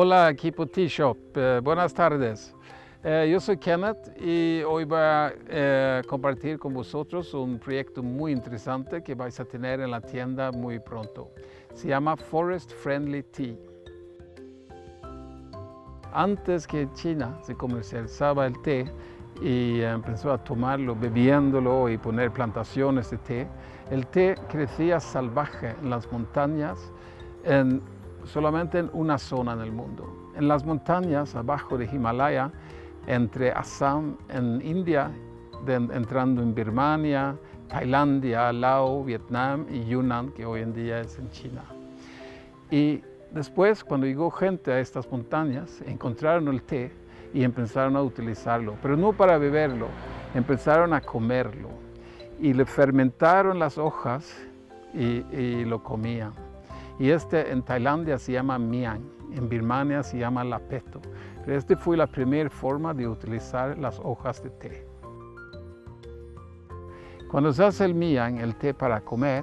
Hola equipo T-Shop, buenas tardes. Yo soy Kenneth y hoy voy a compartir con vosotros un proyecto muy interesante que vais a tener en la tienda muy pronto. Se llama Forest Friendly Tea. Antes que en China se comercializaba el té y empezó a tomarlo, bebiéndolo y poner plantaciones de té, el té crecía salvaje en las montañas, solamente en una zona en el mundo. En las montañas abajo de Himalaya, entre Assam en India, entrando en Birmania, Tailandia, Laos, Vietnam y Yunnan, que hoy en día es en China. Y después, cuando llegó gente a estas montañas, encontraron el té y empezaron a utilizarlo, pero no para beberlo, empezaron a comerlo. Y le fermentaron las hojas y lo comían. Y en Tailandia se llama miang, en Birmania se llama lapeto. Pero fue la primera forma de utilizar las hojas de té. Cuando se hace el miang, el té para comer,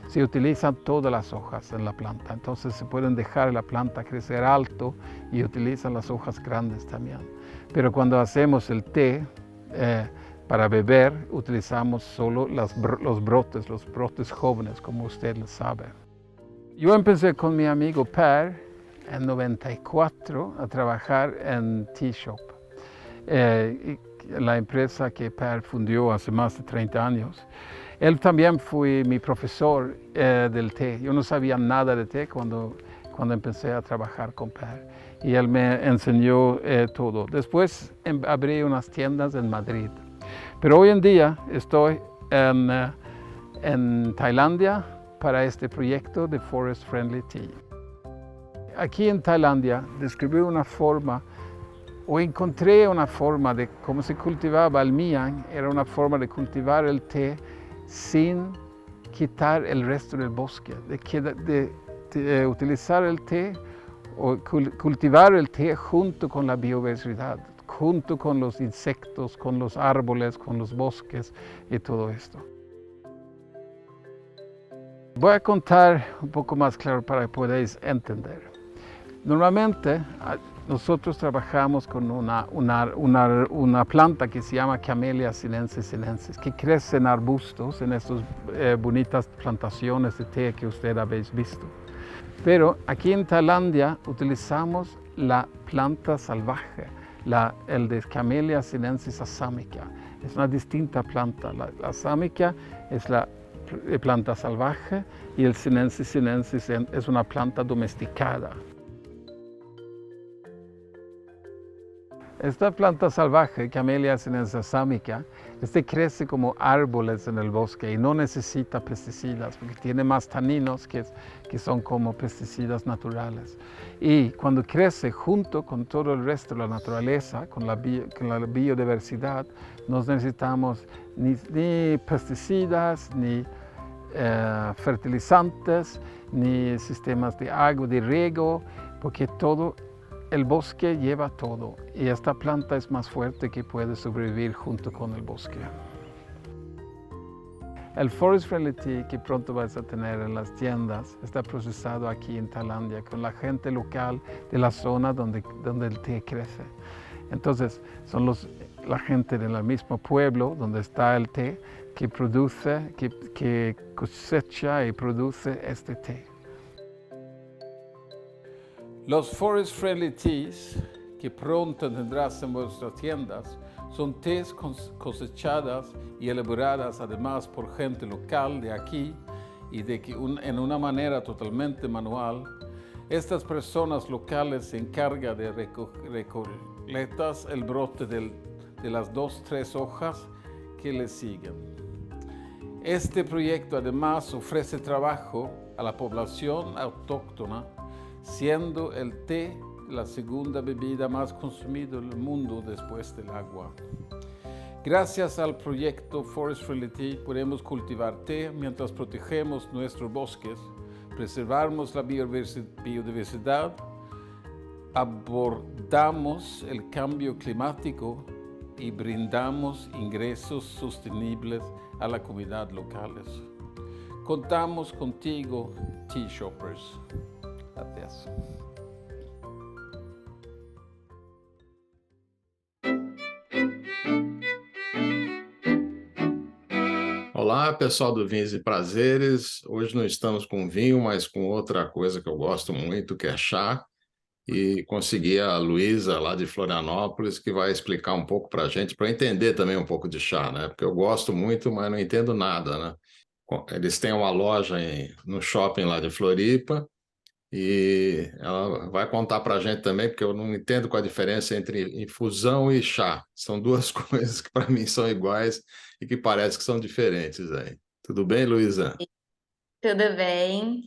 se utilizan todas las hojas en la planta. Entonces se pueden dejar la planta crecer alto y utilizan las hojas grandes también. Pero cuando hacemos el té para beber, utilizamos solo los brotes jóvenes, como usted lo sabe. Yo empecé con mi amigo Per en 94 a trabajar en T-Shop, la empresa que Per fundó hace más de 30 años. Él también fue mi profesor del té. Yo no sabía nada de té cuando empecé a trabajar con Per y él me enseñó todo. Después abrí unas tiendas en Madrid, pero hoy en día estoy en Tailandia para este proyecto de Forest Friendly Tea. Aquí en Tailandia descubrí una forma, o encontré una forma de cómo se cultivaba el miang. Era una forma de cultivar el té sin quitar el resto del bosque, de utilizar el té o cultivar el té junto con la biodiversidad, junto con los insectos, con los árboles, con los bosques y todo esto. Voy a contar un poco más claro para que podáis entender. Normalmente nosotros trabajamos con una planta que se llama Camellia sinensis, que crece en arbustos, en estas bonitas plantaciones de té que ustedes habéis visto. Pero aquí en Tailandia utilizamos la planta salvaje, el de Camellia sinensis assamica. Es una distinta planta. La assamica es la planta salvaje y el sinensis es una planta domesticada. Esta planta salvaje, Camellia sinensis assamica, crece como árboles en el bosque y no necesita pesticidas porque tiene más taninos que son como pesticidas naturales. Y cuando crece junto con todo el resto de la naturaleza, con la biodiversidad, no necesitamos ni pesticidas, ni fertilizantes, ni sistemas de agua, de riego, porque el bosque lleva todo y esta planta es más fuerte que puede sobrevivir junto con el bosque. El Forest Friendly Tea que pronto vais a tener en las tiendas está procesado aquí en Tailandia con la gente local de la zona donde el té crece. Entonces son la gente del mismo pueblo donde está el té que que cosecha y produce este té. Los Forest Friendly Teas que pronto tendrás en vuestras tiendas son tés cosechadas y elaboradas además por gente local de aquí y en una manera totalmente manual. Estas personas locales se encargan de recolectar el brote de las 2-3 hojas que le siguen. Este proyecto además ofrece trabajo a la población autóctona, siendo el té la segunda bebida más consumida en el mundo después del agua. Gracias al proyecto Forest Friendly Tea podemos cultivar té mientras protegemos nuestros bosques, preservamos la biodiversidad, abordamos el cambio climático y brindamos ingresos sostenibles a la comunidad locales. Contamos contigo, T-Shoppers. Gracias. Olá, pessoal do Vinhos e Prazeres. Hoje não estamos com vinho, mas com outra coisa que eu gosto muito, que é chá. E consegui a Luísa, lá de Florianópolis, que vai explicar um pouco para a gente, para entender também um pouco de chá, né? Porque eu gosto muito, mas não entendo nada, né? Eles têm uma loja no shopping lá de Floripa e ela vai contar para a gente também, porque eu não entendo qual a diferença entre infusão e chá. São duas coisas que para mim são iguais e que parece que são diferentes aí. Tudo bem, Luísa? Tudo bem?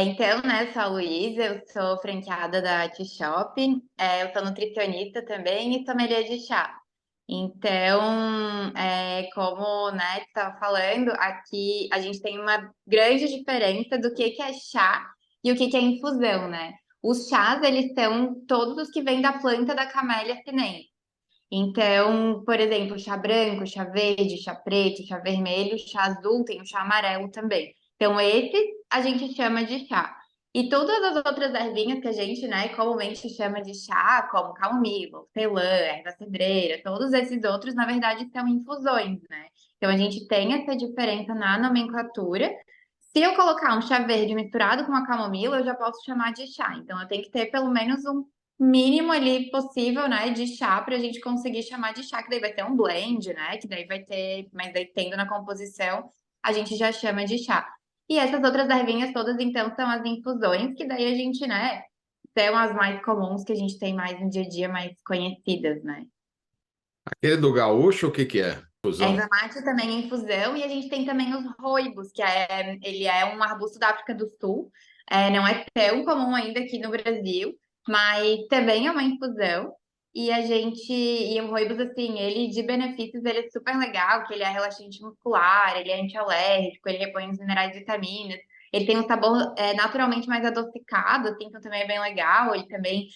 Então, né, sou a Luísa, eu sou franqueada da T-Shop, eu sou nutricionista também e sommelier de chá. Então, como, né, tu estava falando, aqui a gente tem uma grande diferença do que é chá e o que é infusão, né? Os chás, eles são todos os que vêm da planta da Camellia sinensis. Então, por exemplo, chá branco, chá verde, chá preto, chá vermelho, chá azul, tem o chá amarelo também. Então, esse a gente chama de chá. E todas as outras ervinhas que a gente, né, comumente chama de chá, como camomila, hortelã, erva cidreira, todos esses outros, na verdade, são infusões, né? Então, a gente tem essa diferença na nomenclatura. Se eu colocar um chá verde misturado com uma camomila, eu já posso chamar de chá. Então, eu tenho que ter pelo menos um mínimo ali possível, né, de chá para a gente conseguir chamar de chá, que daí vai ter um blend, né, que daí vai ter, mas daí tendo na composição, a gente já chama de chá. E essas outras ervinhas todas, então, são as infusões, que daí a gente, né, são as mais comuns que a gente tem mais no dia a dia, mais conhecidas, né. Aquele do gaúcho, o que que é? Fusão. Erva mate também é infusão, e a gente tem também os roibos, ele é um arbusto da África do Sul, não é tão comum ainda aqui no Brasil, mas também é uma infusão. E o roibos, assim, ele de benefícios, ele é super legal, que ele é relaxante muscular, ele é antialérgico, ele repõe os minerais e vitaminas. Ele tem um sabor naturalmente mais adocicado, assim, então também é bem legal. Ele também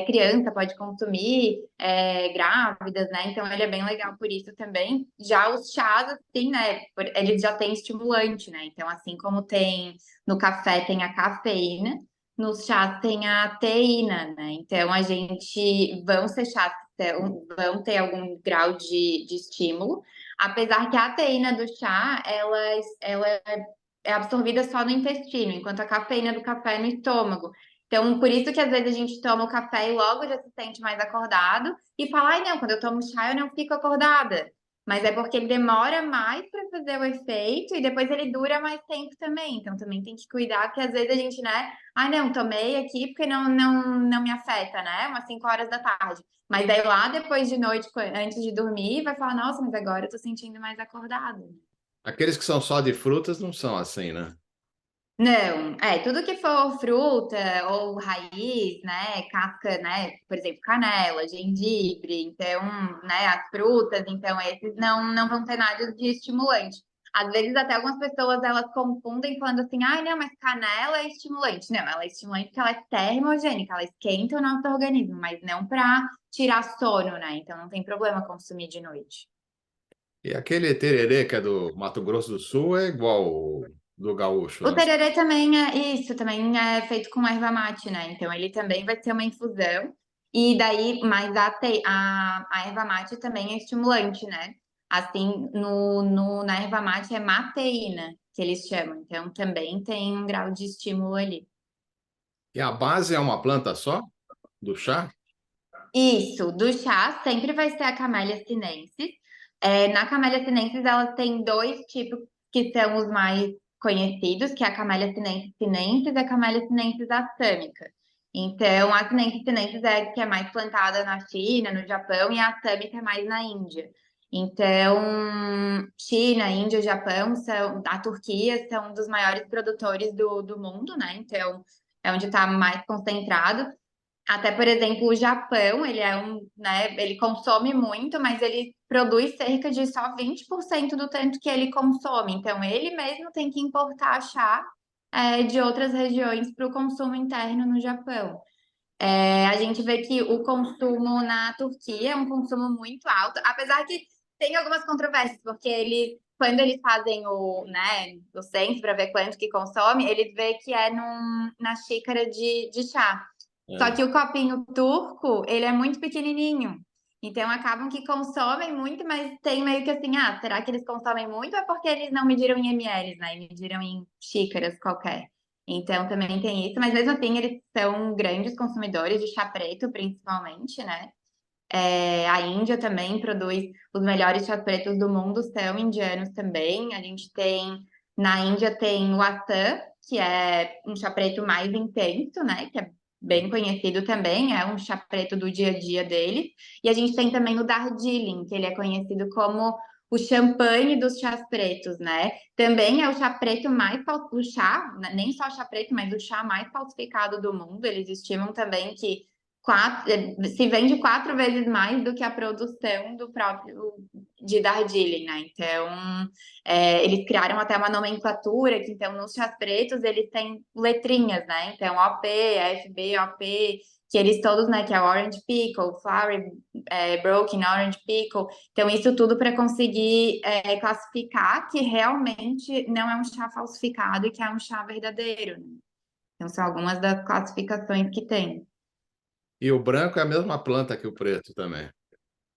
criança pode consumir, grávidas, né? Então ele é bem legal por isso também. Já os chás, assim, né? Eles já têm estimulante, né? Então, assim como tem no café tem a cafeína, nos chás tem a teína, né? Então a gente vão ser chás que vão ter algum grau de estímulo, apesar que a teína do chá ela é absorvida só no intestino, enquanto a cafeína do café é no estômago. Então, por isso que às vezes a gente toma o café e logo já se sente mais acordado e fala, ai não, quando eu tomo chá eu não fico acordada. Mas é porque ele demora mais para fazer o efeito e depois ele dura mais tempo também. Então também tem que cuidar, que às vezes a gente, né? Ai não, tomei aqui porque não me afeta, né? Umas 5 horas da tarde. Mas daí lá depois de noite, antes de dormir, vai falar, nossa, mas agora eu tô sentindo mais acordado. Aqueles que são só de frutas não são assim, né? Não, tudo que for fruta ou raiz, né, casca, né, por exemplo, canela, gengibre, então, né, as frutas, então esses não vão ter nada de estimulante. Às vezes até algumas pessoas elas confundem falando assim, ai não, mas canela é estimulante. Não, ela é estimulante porque ela é termogênica, ela esquenta o nosso organismo, mas não para tirar sono, né, então não tem problema consumir de noite. E aquele tererê que é do Mato Grosso do Sul é igual o do gaúcho, O né? tererê também também é feito com erva mate, né? Então ele também vai ser uma infusão. E daí, mas a erva mate também é estimulante, né? Assim, na erva mate é mateína, que eles chamam. Então também tem um grau de estímulo ali. E a base é uma planta só do chá? Isso, do chá sempre vai ser a Camellia sinensis. Na Camellia sinensis, ela tem dois tipos que são os mais conhecidos, que é a Camellia sinensis sinensis e a Camellia sinensis assâmica. Então, a sinensis sinensis é a que é mais plantada na China, no Japão, e a assâmica é mais na Índia. Então, China, Índia, Japão, a Turquia são um dos maiores produtores do mundo, né? Então, é onde está mais concentrado. Até, por exemplo, o Japão, né, ele consome muito, mas ele produz cerca de só 20% do tanto que ele consome. Então, ele mesmo tem que importar chá, de outras regiões para o consumo interno no Japão. A gente vê que o consumo na Turquia é um consumo muito alto, apesar que tem algumas controvérsias, porque quando eles fazem o censo para ver quanto que consome, eles vê que é na xícara de chá. Só É. que o copinho turco, ele é muito pequenininho. Então acabam que consomem muito, mas tem meio que assim, será que eles consomem muito ou é porque eles não mediram em ml, né? E mediram em xícaras qualquer. Então também tem isso, mas mesmo assim eles são grandes consumidores de chá preto, principalmente, né? A Índia também produz os melhores chás pretos do mundo, são indianos também. A gente tem, na Índia tem o Assam, que é um chá preto mais intenso, né? Que é bem conhecido também, é um chá preto do dia a dia deles. E a gente tem também o Darjeeling, que ele é conhecido como o champanhe dos chás pretos, né? Também é o chá preto mais, o chá, nem só o chá preto, mas o chá mais falsificado do mundo. Eles estimam também que se vende 4 vezes mais do que a produção do próprio de Darjeeling, né? Então, eles criaram até uma nomenclatura que, então, nos chás pretos, eles têm letrinhas, né? Então, OP, FB, OP, que eles todos, né? Que é Orange Pickle, Flowery, Broken Orange Pickle. Então, isso tudo para conseguir classificar que realmente não é um chá falsificado e que é um chá verdadeiro, né? Então, são algumas das classificações que tem. E o branco é a mesma planta que o preto também.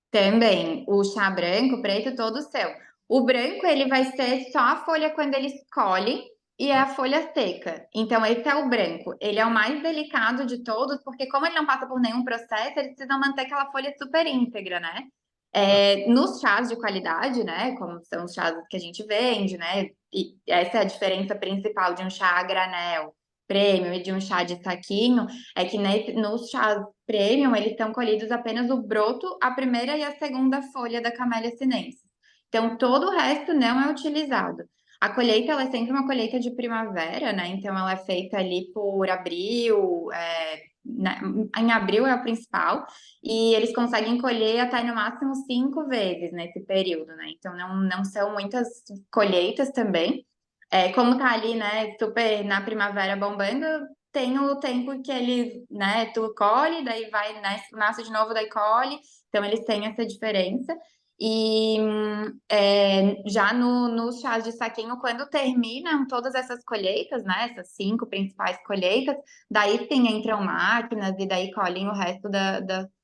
Também, o chá branco, preto, todos são. O branco, ele vai ser só a folha quando eles colhem e é a folha seca. Então, esse é o branco. Ele é o mais delicado de todos, porque como ele não passa por nenhum processo, eles precisam manter aquela folha super íntegra, né? Nos chás de qualidade, né? Como são os chás que a gente vende, né? E essa é a diferença principal de um chá a granel premium e de um chá de saquinho, é que nos chás premium, eles são colhidos apenas o broto, a primeira e a segunda folha da Camellia sinensis. Então, todo o resto não é utilizado. A colheita, ela é sempre uma colheita de primavera, né? Então, ela é feita ali por abril, em abril é o principal, e eles conseguem colher até no máximo 5 vezes nesse período, né? Então, não são muitas colheitas também. Como tá ali, né, super na primavera bombando, tem o tempo que eles, né, tu colhe, daí vai, né, nasce de novo, daí colhe, então eles têm essa diferença. E já nos chás de saquinho, quando terminam todas essas colheitas, né, essas 5 principais colheitas, daí sim entram máquinas e daí colhem o resto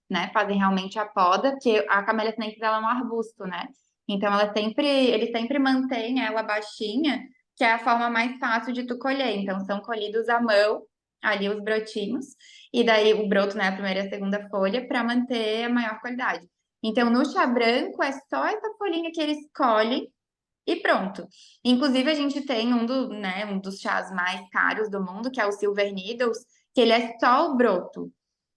né, fazem realmente a poda, porque a Camellia sinensis ela é um arbusto, né? Então eles sempre mantêm ela baixinha, que é a forma mais fácil de tu colher. Então, são colhidos à mão, ali os brotinhos, e daí o broto, né, a primeira e a segunda folha, para manter a maior qualidade. Então, no chá branco, é só essa folhinha que eles colhem e pronto. Inclusive, a gente tem um dos chás mais caros do mundo, que é o Silver Needles, que ele é só o broto.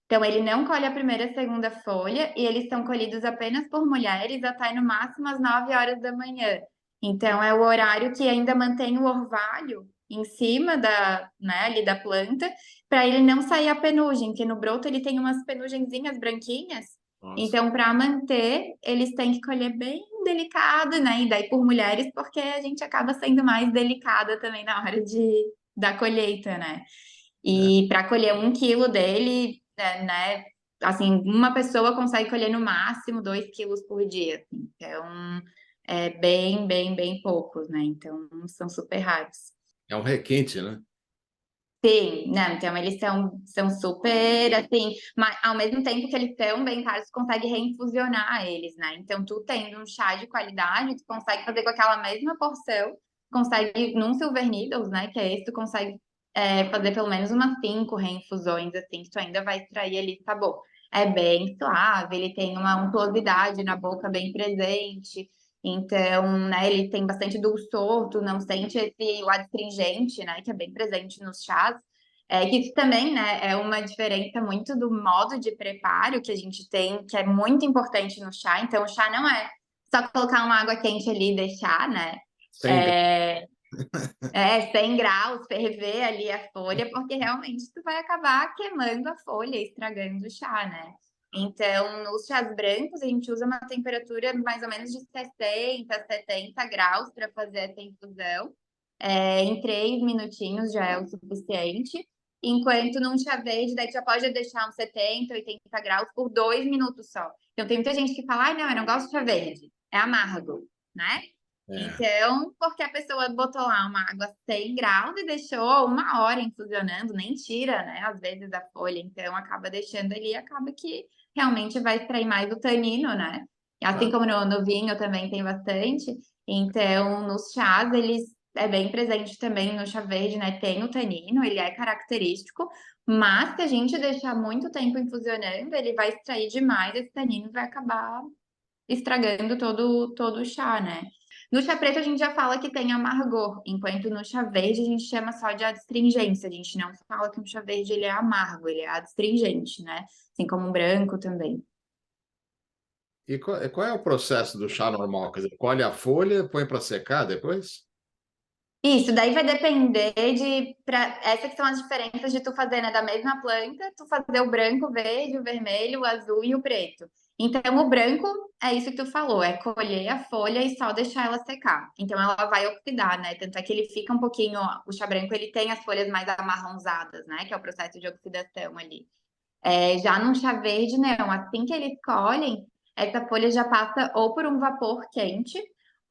Então, ele não colhe a primeira e a segunda folha, e eles são colhidos apenas por mulheres até no máximo às 9 horas da manhã. Então, é o horário que ainda mantém o orvalho em cima ali da planta, para ele não sair a penugem, porque no broto ele tem umas penugenzinhas branquinhas. Nossa. Então, para manter, eles têm que colher bem delicado, né? E daí por mulheres, porque a gente acaba sendo mais delicada também na hora da colheita, né? E para colher 1 quilo dele, né? Assim, uma pessoa consegue colher no máximo 2 quilos por dia. Assim. Então, é bem, bem, bem poucos, né? Então, são super raros. É um requinte, né? Sim, não, então eles são super, assim, mas ao mesmo tempo que eles são bem caros, tu consegue reinfusionar eles, né? Então, tu tendo um chá de qualidade, tu consegue fazer com aquela mesma porção, consegue, num Silver Needles, né, que é esse, tu consegue fazer pelo menos umas 5 reinfusões, assim, que tu ainda vai extrair ali sabor. É bem suave, ele tem uma untuosidade na boca bem presente, então, né, ele tem bastante dulçor, tu não sente o adstringente, né, que é bem presente nos chás. Que isso também, né, é uma diferença muito do modo de preparo que a gente tem, que é muito importante no chá. Então, o chá não é só colocar uma água quente ali e deixar, né? 100 graus. 100 graus, ferver ali a folha, porque realmente tu vai acabar queimando a folha, estragando o chá, né? Então, nos chás brancos, a gente usa uma temperatura mais ou menos de 60, 70 graus para fazer essa infusão. Em 3 minutinhos já é o suficiente. Enquanto num chá verde, daí tu já pode deixar uns 70, 80 graus por 2 minutos só. Então, tem muita gente que fala, ai, não, eu não gosto de chá verde, é amargo, né? É. Então, porque a pessoa botou lá uma água 100 graus e deixou 1 hora infusionando, nem tira, né, às vezes a folha, então acaba deixando ali, acaba que realmente vai extrair mais o tanino, né? Assim como no vinho também tem bastante. Então, nos chás, eles é bem presente também no chá verde, né? Tem o tanino, ele é característico, mas se a gente deixar muito tempo infusionando, ele vai extrair demais esse tanino e vai acabar estragando todo o chá, né? No chá preto a gente já fala que tem amargor, enquanto no chá verde a gente chama só de adstringência. A gente não fala que o chá verde ele é amargo, ele é adstringente, né? Assim como o branco também. E qual é o processo do chá normal? Quer dizer, colhe a folha, põe para secar depois? Isso, daí vai depender essas que são as diferenças de tu fazer, né, da mesma planta, tu fazer o branco, o verde, o vermelho, o azul e o preto. Então, o branco é isso que tu falou, é colher a folha e só deixar ela secar. Então, ela vai oxidar, né? Tanto é que ele fica um pouquinho, o chá branco, ele tem as folhas mais amarronzadas, né? Que é o processo de oxidação ali. Já no chá verde, não. Assim que eles colhem, essa folha já passa ou por um vapor quente,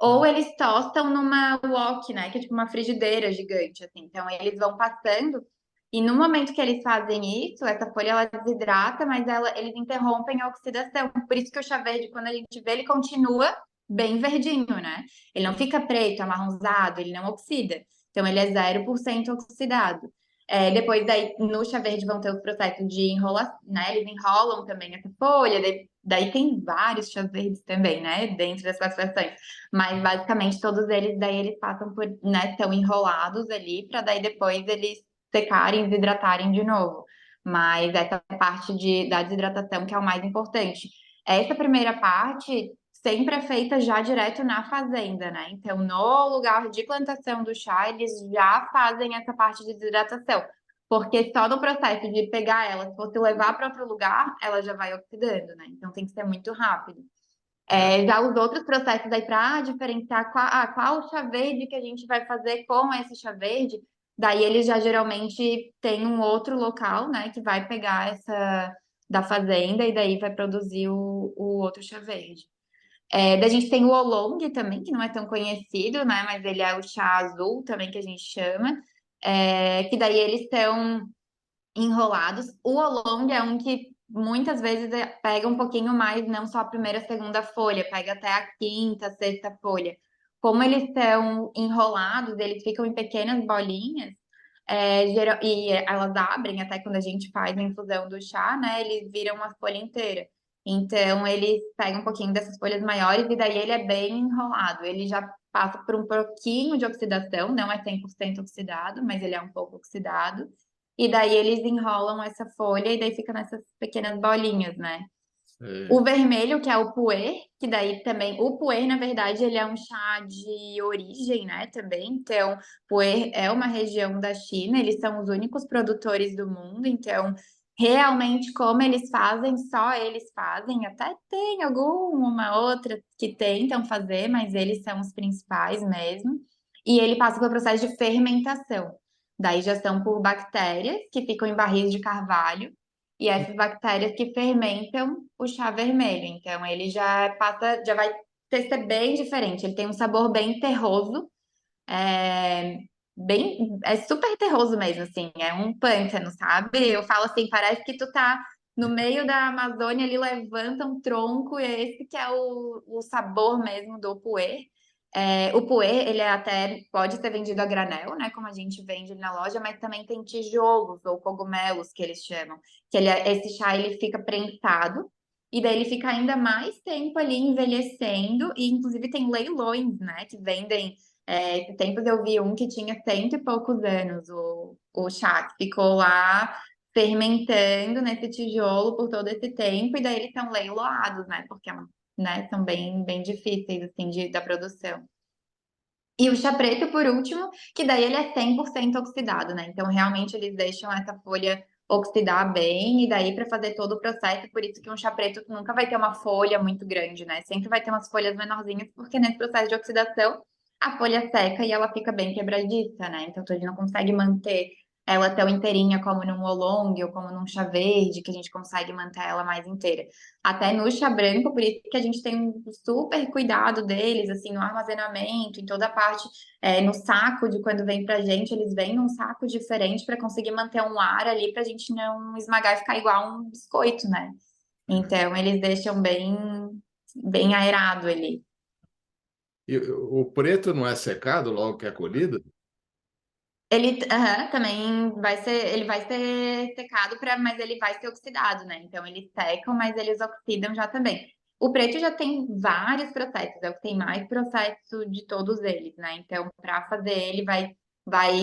ou eles tostam numa wok, né? Que é tipo uma frigideira gigante, assim. Então, eles vão passando, e no momento que eles fazem isso, essa folha ela desidrata, mas eles interrompem a oxidação. Por isso que o chá verde, quando a gente vê, ele continua bem verdinho, né? Ele não fica preto, amarronzado, ele não oxida. Então, ele é 0% oxidado. Depois daí no chá verde vão ter os processos de enrolação, né? Eles enrolam também essa folha, daí tem vários chás verdes também, né? Dentro das classificações. Mas basicamente todos eles daí eles passam por, né? Estão enrolados ali para daí depois eles secarem, desidratarem de novo. Mas essa parte da desidratação que é o mais importante. Essa primeira parte sempre é feita já direto na fazenda, né? Então, no lugar de plantação do chá, eles já fazem essa parte de desidratação. Porque só no processo de pegar ela, se você levar para outro lugar, ela já vai oxidando, né? Então tem que ser muito rápido. Já os outros processos aí para diferenciar qual chá verde que a gente vai fazer com esse chá verde, daí eles já geralmente tem um outro local, né, que vai pegar essa da fazenda e daí vai produzir o outro chá verde. Daí a gente tem o oolong também, que não é tão conhecido, né? Mas ele é o chá azul também que a gente chama. Que daí eles estão enrolados. O oolong é um que muitas vezes pega um pouquinho mais, não só a primeira, a segunda folha, pega até a quinta, sexta folha. Como eles estão enrolados, eles ficam em pequenas bolinhas, e elas abrem até quando a gente faz a infusão do chá, né? Eles viram uma folha inteira. Então, eles pegam um pouquinho dessas folhas maiores e daí ele é bem enrolado. Ele já passa por um pouquinho de oxidação, não é 100% oxidado, mas ele é um pouco oxidado. E daí eles enrolam essa folha e daí fica nessas pequenas bolinhas, né? O vermelho, que é o puer, que daí também... O puer, na verdade, ele é um chá de origem, né, também. Então, puer é uma região da China, eles são os únicos produtores do mundo. Então, realmente, como eles fazem, só eles fazem. Até tem alguma outra que tentam fazer, mas eles são os principais mesmo. E ele passa pelo processo de fermentação. Daí já são por bactérias que ficam em barris de carvalho e essas bactérias que fermentam o chá vermelho. Então, ele já vai ser bem diferente. Ele tem um sabor bem terroso, é super terroso mesmo, assim, é um pântano, sabe? Eu falo assim, parece que tu tá no meio da Amazônia, ali levanta um tronco, e esse que é o sabor mesmo do puer. O puer, ele até pode ser vendido a granel, né? Como a gente vende na loja, mas também tem tijolos ou cogumelos que eles chamam. Esse chá ele fica prensado e daí ele fica ainda mais tempo ali envelhecendo e inclusive tem leilões, né? Que vendem. Esse tempos eu vi um que tinha 100 e poucos anos, o chá, que ficou lá fermentando nesse tijolo por todo esse tempo e daí eles são leiloados, né? Porque né, são bem difíceis, assim, da produção. E o chá preto, por último, que daí ele é 100% oxidado, né? Então, realmente, eles deixam essa folha oxidar bem, e daí para fazer todo o processo, por isso que um chá preto nunca vai ter uma folha muito grande, né? Sempre vai ter umas folhas menorzinhas, porque nesse processo de oxidação, a folha seca e ela fica bem quebradiça, né? Então, a gente não consegue manter ela tão inteirinha como num oolong ou como num chá verde, que a gente consegue manter ela mais inteira. Até no chá branco, por isso que a gente tem um super cuidado deles, assim, no armazenamento, em toda a parte, no saco de quando vem pra gente, eles vêm num saco diferente para conseguir manter um ar ali pra gente não esmagar e ficar igual um biscoito, né? Então, eles deixam bem aerado ali. E o preto não é secado logo que é colhido? Ele também ele vai ser secado, mas ele vai ser oxidado, né? Então eles secam, mas eles oxidam já também. O preto já tem vários processos, é o que tem mais processo de todos eles, né? Então, para fazer ele, vai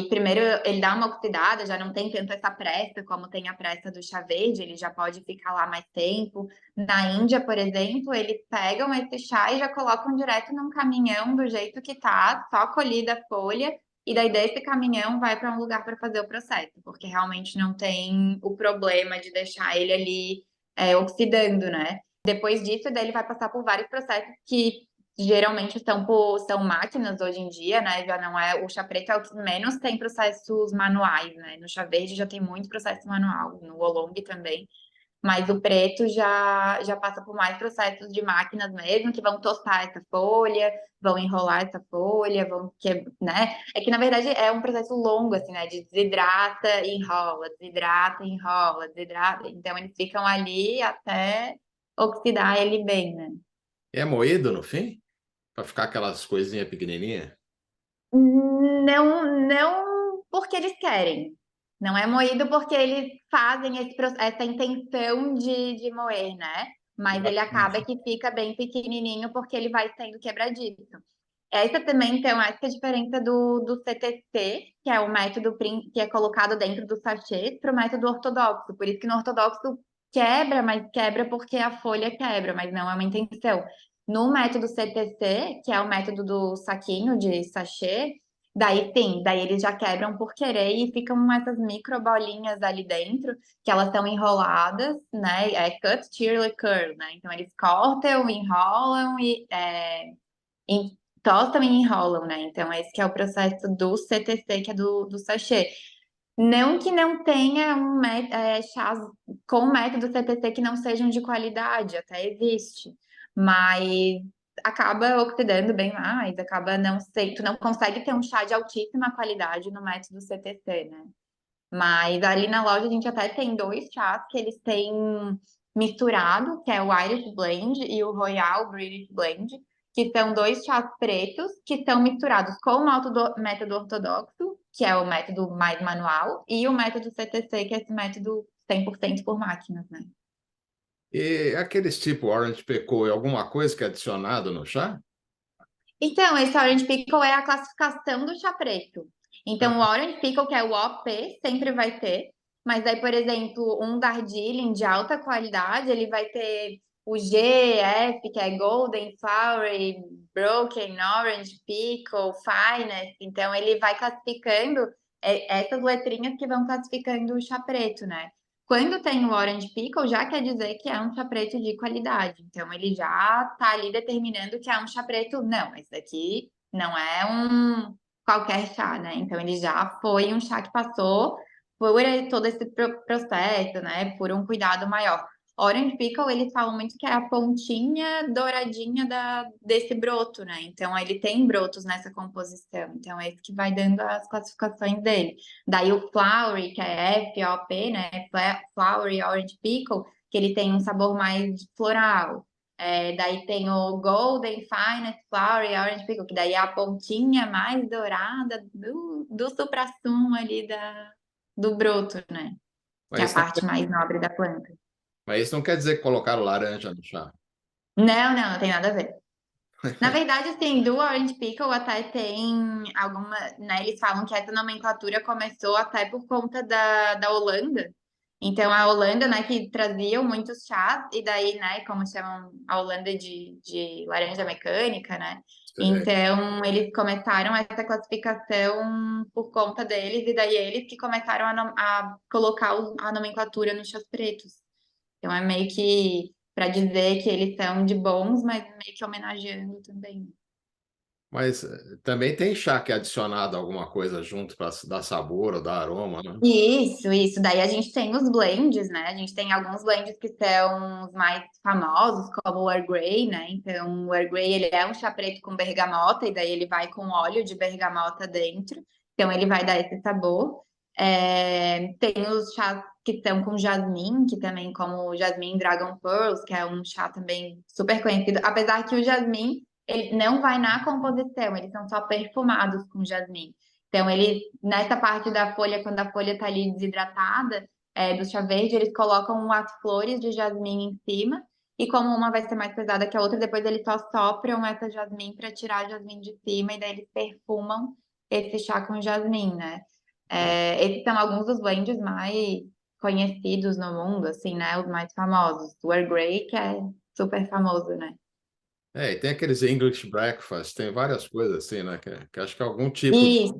primeiro ele dá uma oxidada, já não tem tanto essa pressa como tem a pressa do chá verde, ele já pode ficar lá mais tempo. Na Índia, por exemplo, eles pegam esse chá e já colocam direto num caminhão do jeito que tá, só colhida a folha. E daí desse caminhão vai para um lugar para fazer o processo, porque realmente não tem o problema de deixar ele ali oxidando, né? Depois disso, daí ele vai passar por vários processos que geralmente são máquinas hoje em dia, né? Já não é o chá preto é o que menos tem processos manuais, né? No chá verde já tem muito processo manual, no oolong também. Mas o preto já passa por mais processos de máquinas mesmo, que vão tostar essa folha, vão enrolar essa folha, né? É que, na verdade, é um processo longo, assim, né? De desidrata e enrola, desidrata e enrola, desidrata. Então, eles ficam ali até oxidar ele bem, né? É moído no fim? Para ficar aquelas coisinhas pequenininhas? Não porque eles querem. Não é moído porque eles fazem essa intenção de moer, né? Mas ele acaba que fica bem pequenininho porque ele vai sendo quebradiço. Essa também, então, essa é a diferença do CTC, que é o método que é colocado dentro do sachê, para o método ortodoxo. Por isso que no ortodoxo quebra, mas quebra porque a folha quebra, mas não é uma intenção. No método CTC, que é o método do saquinho de sachê, daí sim, daí eles já quebram por querer e ficam essas micro bolinhas ali dentro, que elas são enroladas, né? É cut, tear, curl, né? Então eles cortam, enrolam e tostam e enrolam, né? Então esse que é o processo do CTC, que é do sachê. Não que não tenha chás com método CTC que não sejam de qualidade, até existe, mas acaba oxidando bem mais, acaba não sei, tu não consegue ter um chá de altíssima qualidade no método CTC, né? Mas ali na loja a gente até tem dois chás que eles têm misturado, que é o Irish Blend e o Royal British Blend, que são dois chás pretos que são misturados com o método ortodoxo, que é o método mais manual, e o método CTC, que é esse método 100% por máquinas, né? E aqueles tipo Orange Pekoe, é alguma coisa que é adicionado no chá? Então, esse Orange Pickle é a classificação do chá preto. Então, o Ah, Orange Pickle, que é o OP, sempre vai ter. Mas aí, por exemplo, um Darjeeling de alta qualidade, ele vai ter o G, F, que é Golden, Flowery, Broken, Orange, Pickle, Finest. Então, ele vai classificando essas letrinhas que vão classificando o chá preto, né? Quando tem o Orange Pickle, já quer dizer que é um chá preto de qualidade. Então, ele já está ali determinando que é um chá preto. Não, esse daqui não é um qualquer chá, né? Então, ele já foi um chá que passou por todo esse processo, né? Por um cuidado maior. Orange Pickle, eles falam muito que é a pontinha douradinha desse broto, né? Então, ele tem brotos nessa composição. Então, é isso que vai dando as classificações dele. Daí o Flowery, que é FOP, né? Flowery Orange Pickle, que ele tem um sabor mais floral. Daí tem o Golden Finest Flowery Orange Pickle, que daí é a pontinha mais dourada do suprassumo ali do broto, né? Que é a Mas isso parte mais nobre da planta. mas isso não quer dizer que colocaram laranja no chá. Não tem nada a ver. Na verdade, assim, do Orange Pickle até tem alguma, né? Eles falam que essa nomenclatura começou até por conta da Holanda. Então, a Holanda, né, que traziam muitos chás, e daí, né, como chamam a Holanda de laranja mecânica, né? Então, eles começaram essa classificação por conta deles, e daí eles que começaram a colocar a nomenclatura nos chás pretos. Então, é meio que para dizer que eles são de bons, mas meio que homenageando também. Mas também tem chá que é adicionado alguma coisa junto para dar sabor ou dar aroma, né? Isso. Daí a gente tem os blends, né? A gente tem alguns blends que são os mais famosos, como o Earl Grey, né? Então, o Earl Grey, ele é um chá preto com bergamota, e daí ele vai com óleo de bergamota dentro. Então, ele vai dar esse sabor. Tem os chás que são com jasmim, que também como o jasmim Dragon Pearls, que é um chá também super conhecido, apesar que o jasmim ele não vai na composição, eles são só perfumados com jasmim. Então, ele, nessa parte da folha, quando a folha está ali desidratada, do chá verde, eles colocam as flores de jasmim em cima, e como uma vai ser mais pesada que a outra, depois eles só sopram essa jasmim para tirar a jasmim de cima, e daí eles perfumam esse chá com jasmim, né? Esses são alguns dos blends mais conhecidos no mundo, assim, né? Os mais famosos. O Earl Grey, que é super famoso, né? E tem aqueles English breakfast, tem várias coisas assim, né? Que acho que é algum tipo de...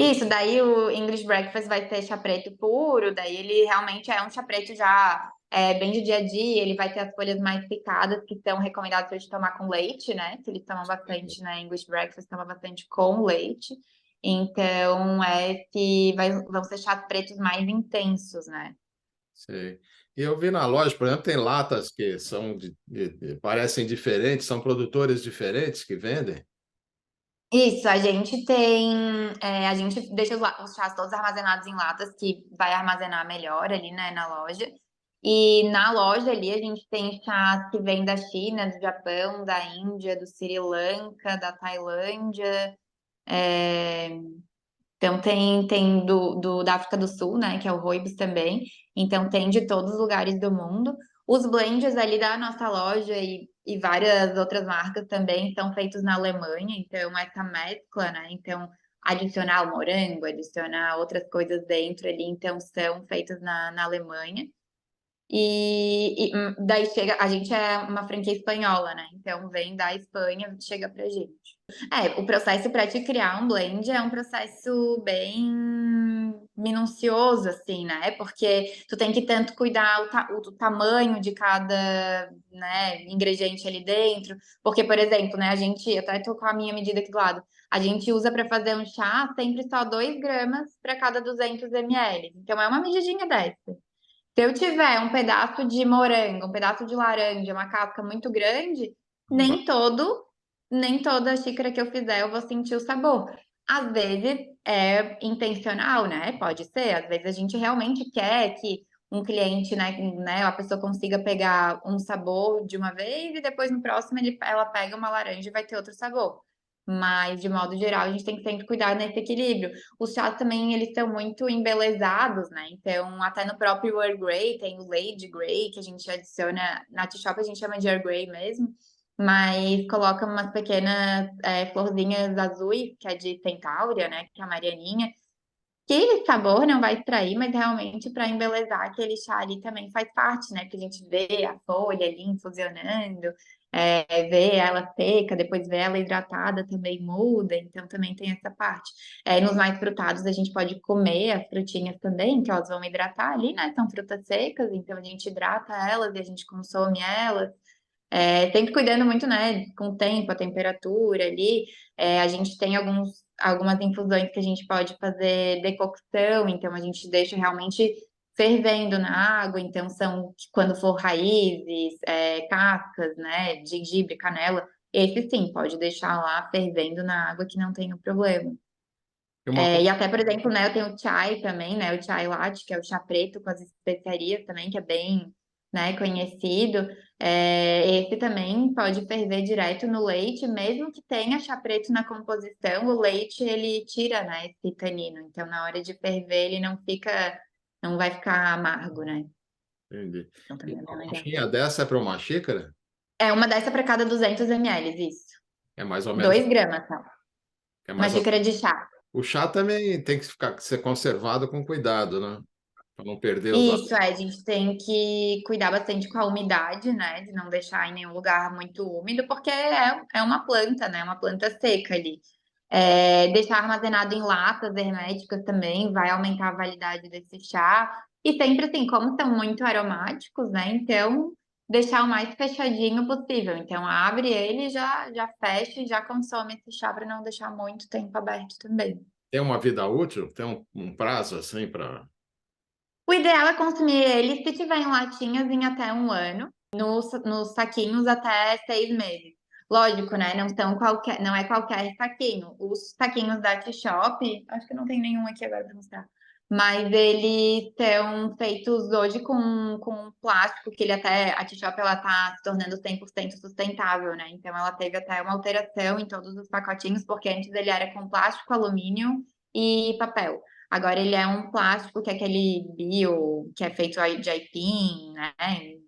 Isso, daí o English Breakfast vai ter chá preto puro, daí ele realmente é um chá preto já bem de dia a dia, ele vai ter as folhas mais picadas, que são recomendadas para gente tomar com leite, né? Que eles tomam bastante, né? English Breakfast toma bastante com leite. Então, vão ser chás pretos mais intensos, né? Sei. E eu vi na loja, por exemplo, tem latas que são parecem diferentes, são produtores diferentes que vendem. Isso, a gente deixa os chás todos armazenados em latas, que vai armazenar melhor ali, né, na loja. E na loja ali a gente tem chás que vêm da China, do Japão, da Índia, do Sri Lanka, da Tailândia. é, Então tem da África do Sul, né, que é o Rooibos também. Então tem de todos os lugares do mundo. Os blends ali da nossa loja e várias outras marcas também são feitos na Alemanha. Então essa mescla, né? Então adicionar o morango, adicionar outras coisas dentro ali, então são feitos na Alemanha. Daí chega, a gente é uma franquia espanhola, né? Então vem da Espanha, chega pra gente. O processo para te criar um blend é um processo bem minucioso, assim, né? Porque tu tem que tanto cuidar o tamanho de cada, né, ingrediente ali dentro. Porque, por exemplo, né, eu até tô com a minha medida aqui do lado. A gente usa para fazer um chá sempre só 2 gramas para cada 200 ml. Então é uma medidinha dessa. Se eu tiver um pedaço de morango, um pedaço de laranja, uma casca muito grande, nem toda xícara que eu fizer eu vou sentir o sabor. Às vezes é intencional, né? Pode ser. Às vezes a gente realmente quer que um cliente, né, a pessoa consiga pegar um sabor de uma vez e depois no próximo ela pega uma laranja e vai ter outro sabor. Mas, de modo geral, a gente tem que sempre cuidar nesse equilíbrio. Os chás também, eles são muito embelezados, né? Então, até no próprio Earl Grey, tem o Lady Grey, que a gente adiciona, na tea shop a gente chama de Earl Grey mesmo, mas coloca umas pequenas florzinhas azuis, que é de centáurea, né? Que é a Marianinha, que esse sabor não vai extrair, mas realmente para embelezar aquele chá ali também faz parte, né? Que a gente vê a folha ali infusionando, vê ela seca, depois vê ela hidratada também muda, então também tem essa parte. Nos mais frutados a gente pode comer as frutinhas também, que elas vão hidratar ali, né? São frutas secas, então a gente hidrata elas e a gente consome elas. Sempre cuidando muito, né, com o tempo, a temperatura ali. A gente tem algumas infusões que a gente pode fazer decocção, então a gente deixa realmente fervendo na água, então são quando for raízes, cascas, né, gengibre, canela, esse sim, pode deixar lá fervendo na água que não tem o problema. E até, por exemplo, né, eu tenho o chai também, né, o chai latte, que é o chá preto com as especiarias também, que é bem, né, conhecido. Esse também pode ferver direto no leite, mesmo que tenha chá preto na composição, o leite ele tira, né, esse tanino. Então, na hora de ferver, ele não vai ficar amargo, né? Entendi. Então, E também é bem uma legal. caixinha dessa é para uma xícara? É uma dessa para cada 200 ml, isso. É mais ou menos. 2 gramas, tá? É Uma mais ou... xícara de chá. O chá também tem que ser conservado com cuidado, né? Para não perder os... Isso, a gente tem que cuidar bastante com a umidade, né? De não deixar em nenhum lugar muito úmido, porque é uma planta, né? Uma planta seca ali. Deixar armazenado em latas herméticas também vai aumentar a validade desse chá. E sempre assim, como são muito aromáticos, né? Então, deixar o mais fechadinho possível. Então, abre ele, já fecha e já consome esse chá para não deixar muito tempo aberto também. Tem uma vida útil? Tem um prazo assim para... O ideal é consumir ele se tiver em latinhas em até 1 ano, nos saquinhos até 6 meses. Lógico, né? Não é qualquer saquinho. Os saquinhos da Tea Shop, acho que não tem nenhum aqui agora para mostrar. mas eles são feitos hoje com plástico, que ele até, a Tea Shop, ela tá se tornando 100% sustentável, né? Então ela teve até uma alteração em todos os pacotinhos, porque antes ele era com plástico, alumínio e papel. Agora ele é um plástico que é aquele bio, que é feito aí de aipim, né?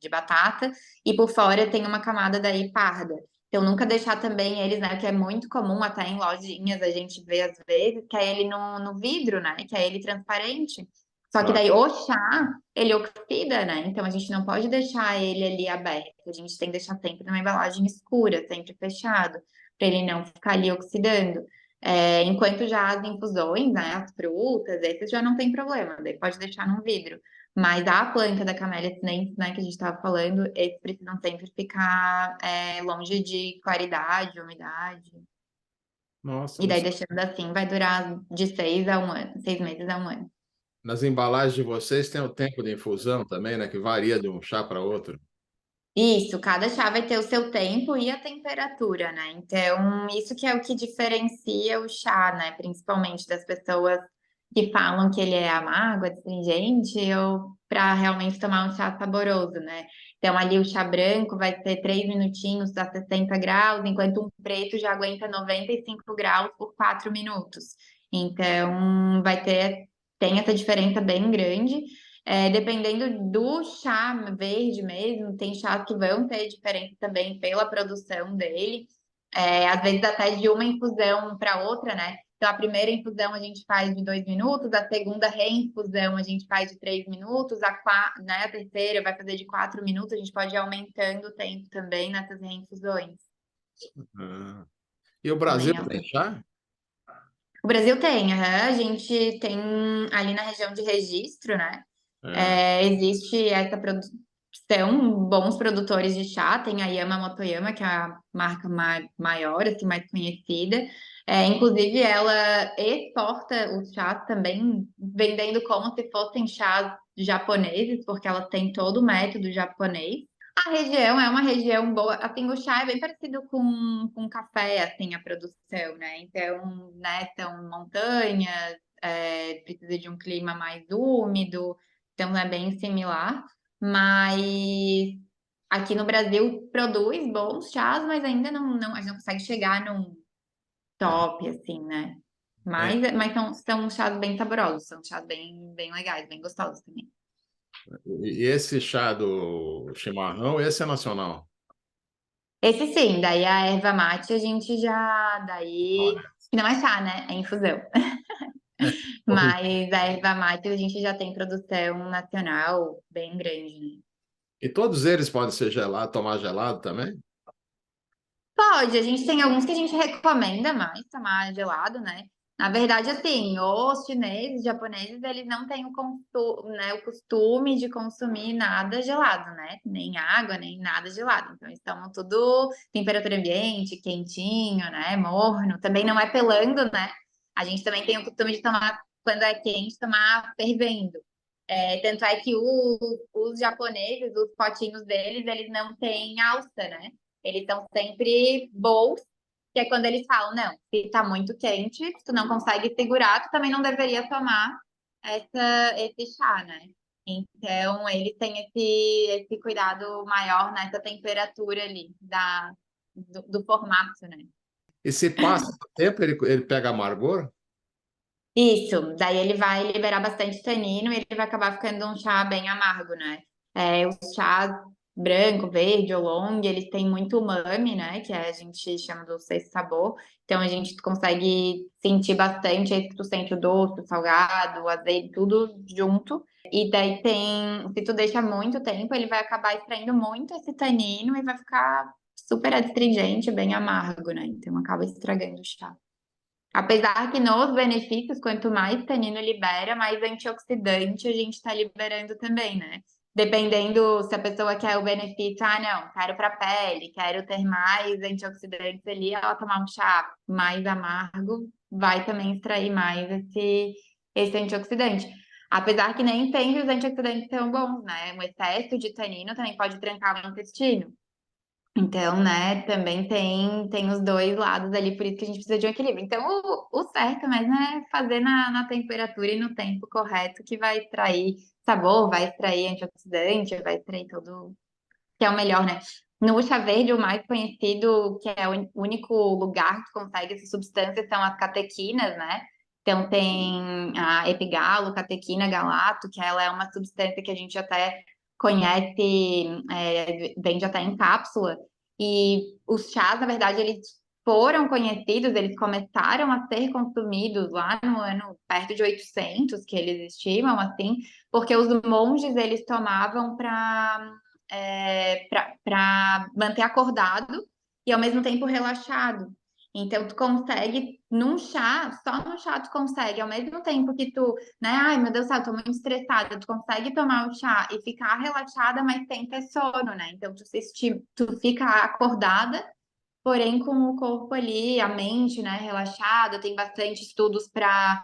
De batata, e por fora tem uma camada daí parda. Então, nunca deixar também eles, né? Que é muito comum até em lojinhas a gente vê às vezes, que é ele no vidro, né? Que é ele transparente. Só que Claro. daí o chá, ele oxida, né? Então a gente não pode deixar ele ali aberto. A gente tem que deixar sempre numa embalagem escura, sempre fechado, para ele não ficar ali oxidando. Enquanto já as infusões, né? As frutas, esses já não tem problema, daí pode deixar num vidro. Mas a planta da Camellia sinensis, né, que a gente estava falando, eles precisam sempre ficar longe de claridade, umidade. Nossa, E não daí sei. deixando assim vai durar de 6 a 1 ano, 6 meses a 1 ano. Nas embalagens de vocês tem o tempo de infusão também, né? Que varia de um chá para outro. Isso, cada chá vai ter o seu tempo e a temperatura, né? Então, isso que é o que diferencia o chá, né? Principalmente das pessoas que falam que ele é amargo, astringente, ou para realmente tomar um chá saboroso, né? Então, ali o chá branco vai ser 3 minutinhos a 60 graus, enquanto um preto já aguenta 95 graus por 4 minutos. Então, tem essa diferença bem grande. Dependendo do chá verde mesmo, tem chás que vão ter diferença também pela produção dele. Às vezes até de uma infusão para outra, né? Então, a primeira infusão a gente faz de 2 minutos, a segunda reinfusão a gente faz de 3 minutos, né, a terceira vai fazer de 4 minutos, a gente pode ir aumentando o tempo também nessas reinfusões. Ah. E o Brasil Também tem chá? O Brasil tem, a gente tem ali na região de Registro, né? É. Existe essa produção, bons produtores de chá, tem a Yama Motoyama, que é a marca maior, assim, mais conhecida. Inclusive, ela exporta os chás também, vendendo como se fossem chás japoneses, porque ela tem todo o método japonês. A região é uma região boa, assim, o chá é bem parecido com café, assim, a produção, né? Então, né, são montanhas, precisa de um clima mais úmido, então é bem similar, mas aqui no Brasil produz bons chás, mas ainda a gente não consegue chegar num top, assim, né? É. Mas são chás bem saborosos, são chás bem legais, bem gostosos também. E esse chá do chimarrão, esse é nacional. Esse sim, daí a erva mate a gente já, daí, Olha. que não é chá, né? É infusão. Mas a erva mate a gente já tem produção nacional bem grande, né? E todos eles podem ser gelado, tomar gelado também? Pode, a gente tem alguns que a gente recomenda mais tomar gelado, né? Na verdade, assim, os chineses, japoneses, eles não têm o costume de consumir nada gelado, né? Nem água, nem nada gelado. Então, eles tomam tudo temperatura ambiente, quentinho, né? Morno. Também não é pelando, né? A gente também tem o costume de tomar, quando é quente, tomar fervendo. Tanto é que os japoneses, os potinhos deles, eles não têm alça, né? Eles estão sempre bowls, que é quando eles falam, não, se tá muito quente, se tu não consegue segurar, tu também não deveria tomar esse chá, né? Então, eles têm esse cuidado maior nessa temperatura ali do formato, né? E se passa o tempo, ele pega amargor? Isso, daí ele vai liberar bastante tanino e ele vai acabar ficando um chá bem amargo, né? Os chás branco, verde ou long, eles têm muito umami, né? Que a gente chama do sexto sabor. Então a gente consegue sentir bastante, aí tu sente o doce, o salgado, o azeite, tudo junto. E daí se tu deixa muito tempo, ele vai acabar extraindo muito esse tanino e vai ficar super astringente, bem amargo, né? Então acaba estragando o chá. Apesar que nos benefícios, quanto mais tanino libera, mais antioxidante a gente está liberando também, né? Dependendo se a pessoa quer o benefício, não, quero para pele, quero ter mais antioxidantes ali, ela tomar um chá mais amargo, vai também extrair mais esse antioxidante. Apesar que nem sempre os antioxidantes são bons, né? Um excesso de tanino também pode trancar o intestino. Então, né, também tem os dois lados ali, por isso que a gente precisa de um equilíbrio. Então, o certo mesmo é fazer na temperatura e no tempo correto, que vai extrair sabor, vai extrair antioxidante, vai extrair tudo, que é o melhor, né? No chá verde, o mais conhecido, que é o único lugar que consegue essas substâncias, são as catequinas, né? Então, tem a epigalo, catequina, galato, que ela é uma substância que a gente até conhece, vende até em cápsula. E os chás, na verdade, eles foram conhecidos, eles começaram a ser consumidos lá no ano perto de 800, que eles estimam, assim, porque os monges, eles tomavam para manter acordado e ao mesmo tempo relaxado. Então, tu consegue, num chá, só no chá tu consegue, ao mesmo tempo que tu, né, ai meu Deus do céu, tô muito estressada, tu consegue tomar o chá e ficar relaxada, mas sem ter sono, né? Então, tu fica acordada, porém com o corpo ali, a mente, né, relaxada. Tem bastante estudos para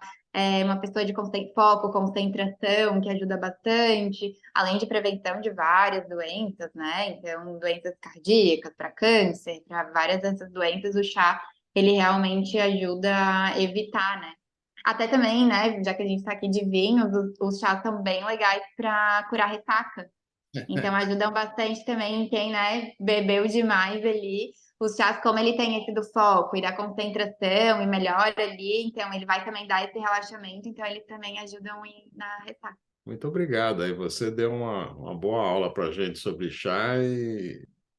uma pessoa de foco, concentração, que ajuda bastante, além de prevenção de várias doenças, né? Então, doenças cardíacas, para câncer, para várias dessas doenças, o chá, ele realmente ajuda a evitar, né? Até também, né, já que a gente está aqui de vinhos, os chás são bem legais para curar ressaca. Então ajudam bastante também quem, né, bebeu demais ali. Os chás, como ele tem esse do foco e da concentração e melhora ali, então ele vai também dar esse relaxamento, então eles também ajudam na ressaca. Muito obrigado. Aí você deu uma boa aula para a gente sobre chá.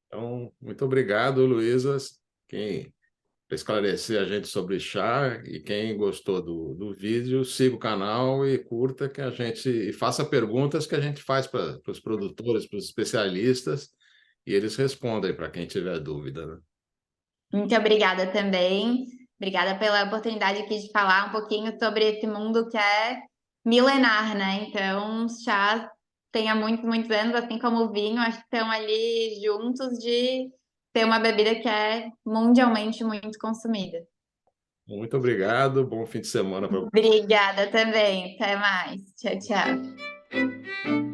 Então, muito obrigado, Luísa. Quem para esclarecer a gente sobre chá e quem gostou do vídeo, siga o canal e curta que a gente e faça perguntas que a gente faz para os produtores, para os especialistas e eles respondem para quem tiver dúvida, né? Muito obrigada também. Obrigada pela oportunidade aqui de falar um pouquinho sobre esse mundo que é milenar, né? Então, os chás têm há muitos, muitos anos, assim como o vinho, acho que estão ali juntos de ter uma bebida que é mundialmente muito consumida. Muito obrigado, bom fim de semana para Obrigada também. Até mais. Tchau, tchau.